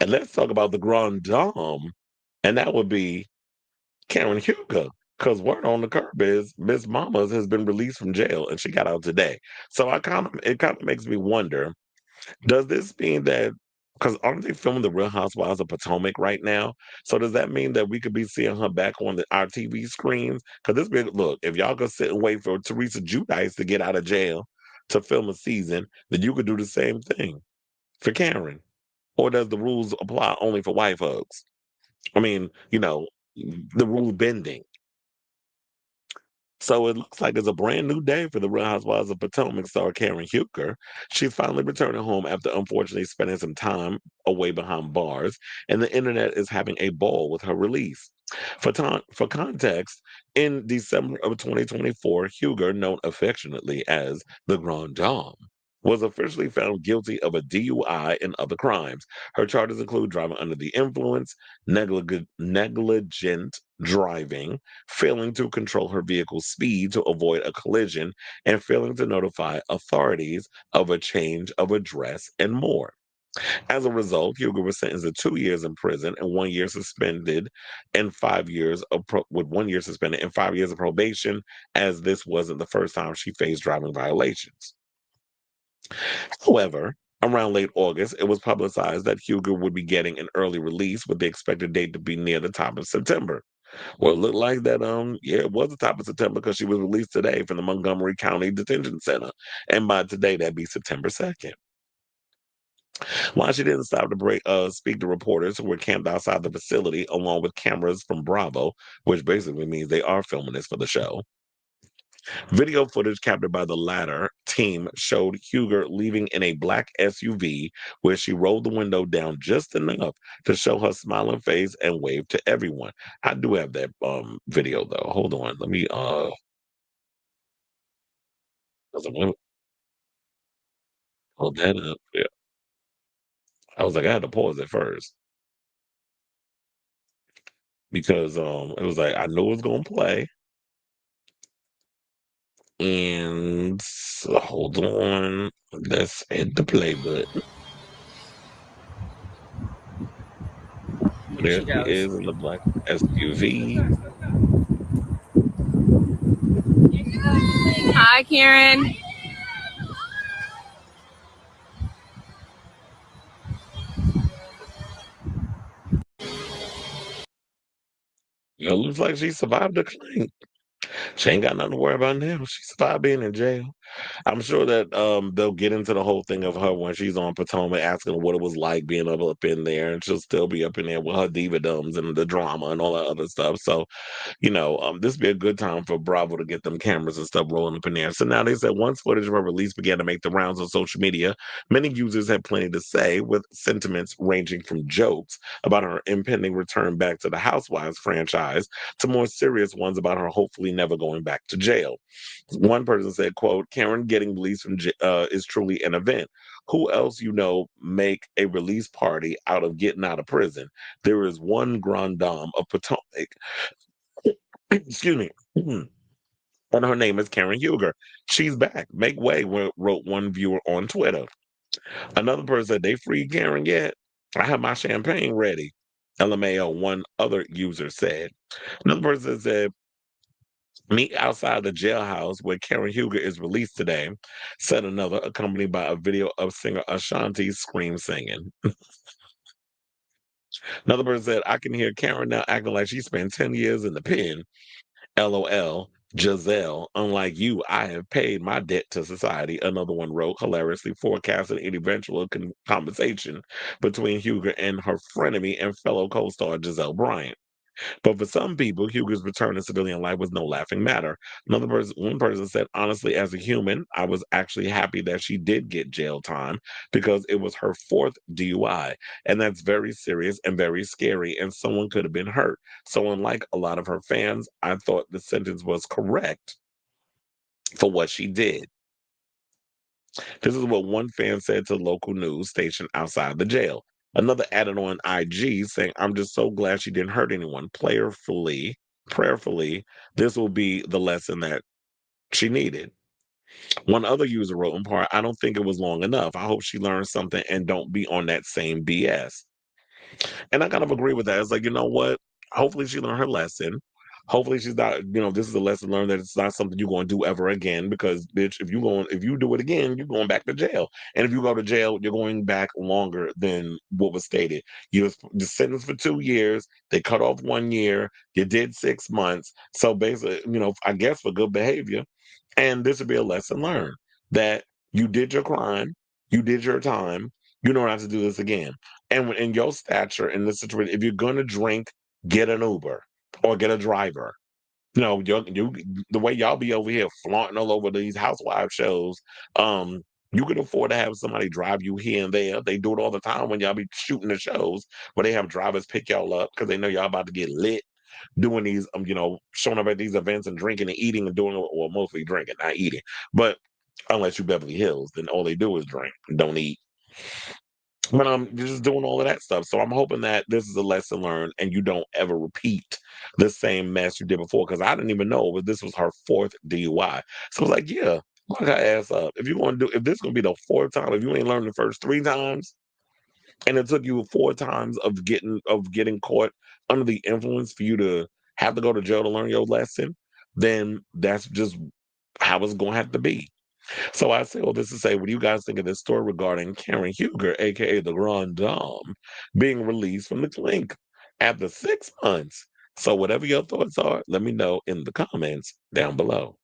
And let's talk about the Grand Dame, and that would be Karen Huger. Because word on the curb is Miss Mamas has been released from jail and she got out today. So it kind of makes me wonder, does this mean that, because aren't they filming the Real Housewives of Potomac right now? So does that mean that we could be seeing her back on our TV screens? Because this big look, if y'all could sit and wait for Teresa Giudice to get out of jail to film a season, then you could do the same thing for Karen. Or does the rules apply only for wife hugs? I mean, the rule bending. So it looks like it's a brand new day for the Real Housewives of Potomac star Karen Huger. She's finally returning home after unfortunately spending some time away behind bars, and the internet is having a ball with her release. For context, in December of 2024, Huger, known affectionately as the Grand Dame, was officially found guilty of a DUI and other crimes. Her charges include driving under the influence, negligent driving, failing to control her vehicle's speed to avoid a collision, and failing to notify authorities of a change of address, and more. As a result, Hugo was sentenced to 2 years in prison and 1 year suspended, and 5 years with 1 year suspended and 5 years of probation, as this wasn't the first time she faced driving violations. However, around late August, it was publicized that Hugo would be getting an early release with the expected date to be near the top of September. Well, it looked like that, yeah, it was the top of September because she was released today from the Montgomery County Detention Center. And by today, that'd be September 2nd. While she didn't stop to speak to reporters who were camped outside the facility, along with cameras from Bravo, which basically means they are filming this for the show. Video footage captured by the latter team showed Huger leaving in a black SUV where she rolled the window down just enough to show her smiling face and wave to everyone. I do have that video though. Hold on. Let me 'cause I'm gonna hold that up. Yeah. I was like, I had to pause it first because it was like I know it's gonna play. And hold on. Let's hit the play button. Here There she she goes. is in the black SUV. Hi, Karen. It looks like she survived the clink. She ain't got nothing to worry about now. She survived being in jail. I'm sure that they'll get into the whole thing of her when she's on Potomac, asking her what it was like being up in there, and she'll still be up in there with her diva-dums and the drama and all that other stuff. So this would be a good time for Bravo to get them cameras and stuff rolling up in there. So now they said once footage of her release began to make the rounds on social media, many users had plenty to say, with sentiments ranging from jokes about her impending return back to the Housewives franchise to more serious ones about her hopefully never going back to jail. One person said, quote, Karen getting released from is truly an event. Who else make a release party out of getting out of prison? There is one Grand Dame of Potomac. Excuse me. And her name is Karen Huger. She's back. Make way, wrote one viewer on Twitter. Another person said, they freed Karen yet? I have my champagne ready. LMAO, one other user said. Another person said, meet outside the jailhouse where Karen Huger is released today, said another, accompanied by a video of singer Ashanti scream singing. Another person said, I can hear Karen now acting like she spent 10 years in the pen. LOL. Giselle, unlike you, I have paid my debt to society. Another one wrote, hilariously forecasting an eventual conversation between Huger and her frenemy and fellow co star Giselle Bryant. But for some people, Hugo's return to civilian life was no laughing matter. One person said, honestly, as a human, I was actually happy that she did get jail time because it was her fourth DUI. And that's very serious and very scary. And someone could have been hurt. So, unlike a lot of her fans, I thought the sentence was correct for what she did. This is what one fan said to the local news station outside the jail. Another added on IG saying, I'm just so glad she didn't hurt anyone. Prayerfully, this will be the lesson that she needed. One other user wrote in part, I don't think it was long enough. I hope she learns something and don't be on that same BS. And I kind of agree with that. It's like, you know what? Hopefully she learned her lesson. Hopefully she's not, this is a lesson learned that it's not something you're going to do ever again. Because, bitch, if you do it again, you're going back to jail. And if you go to jail, you're going back longer than what was stated. You was just sentenced for 2 years. They cut off 1 year. You did 6 months. So basically, I guess for good behavior. And this would be a lesson learned that you did your crime, you did your time, you don't have to do this again. And when in your stature in this situation, if you're gonna drink, get an Uber or get a driver. The way y'all be over here flaunting all over these housewife shows, you can afford to have somebody drive you here and there. They do it all the time when y'all be shooting the shows where they have drivers pick y'all up because they know y'all about to get lit doing these, showing up at these events and drinking and eating and doing, well, mostly drinking, not eating. But unless you Beverly Hills, then all they do is drink and don't eat. But you're just doing all of that stuff. So I'm hoping that this is a lesson learned and you don't ever repeat the same mess you did before. Because I didn't even know but this was her fourth DUI. So I was like, yeah, lock her ass up. If this is gonna be the fourth time, if you ain't learned the first 3 times, and it took you 4 times of getting caught under the influence for you to have to go to jail to learn your lesson, then that's just how it's gonna have to be. So I say all this to say, what do you guys think of this story regarding Karen Huger, aka the Grande, being released from the clink after 6 months? So whatever your thoughts are, let me know in the comments down below.